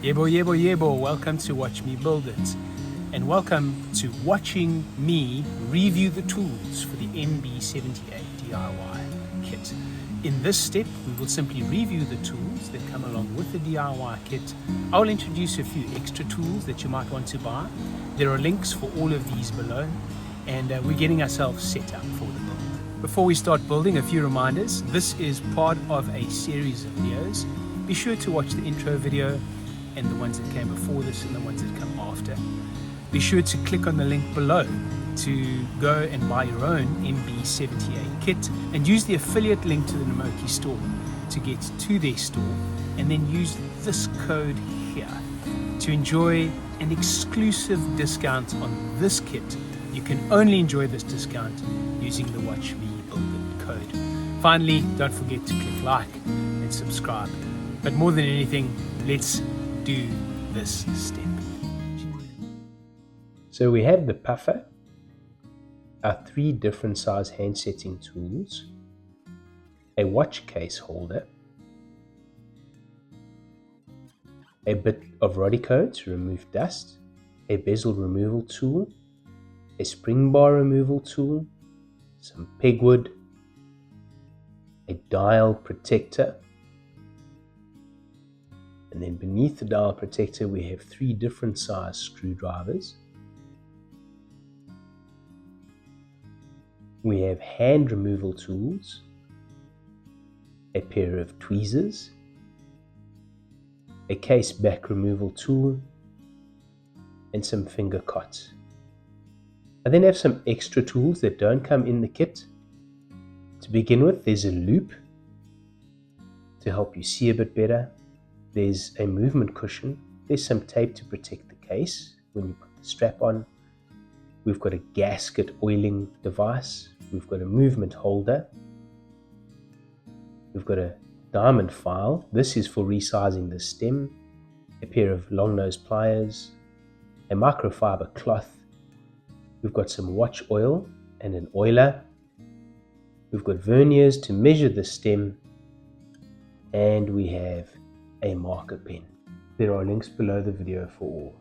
Yebo, welcome to Watch Me Build It, and welcome to watching me review the tools for the MB78 DIY kit. In this step, we will simply review the tools that come along with the DIY kit. I will introduce a few extra tools that you might want to buy. There are links for all of these below, and we're getting ourselves set up for the build. Before we start building, a few reminders. This is part of a series of videos. Be sure to watch the intro video and the ones that came before this and the ones that come after. Be sure to click on the link below to go and buy your own MB78 kit and use the affiliate link to the Namoki store to get to their store, and then use this code here to enjoy an exclusive discount on this kit. You can only enjoy this discount using the Watch Me Build It code. Finally, don't forget to click like and subscribe. But more than anything, let's do this step. So we have the puffer, our 3 different size hand setting tools, a watch case holder, a bit of Rodico to remove dust, a bezel removal tool, a spring bar removal tool, some pegwood, a dial protector, and then beneath the dial protector we have 3 different size screwdrivers. We have hand removal tools, a pair of tweezers, a case back removal tool, and some finger cots. I then have some extra tools that don't come in the kit. To begin with, there's a loop to help you see a bit better. There's a movement cushion. There's some tape to protect the case when you put the strap on. We've got a gasket oiling device. We've got a movement holder. We've got a diamond file. This is for resizing the stem. A pair of long nose pliers. A microfiber cloth. We've got some watch oil and an oiler. We've got verniers to measure the stem. And we have a marker pen. There are links below the video for all.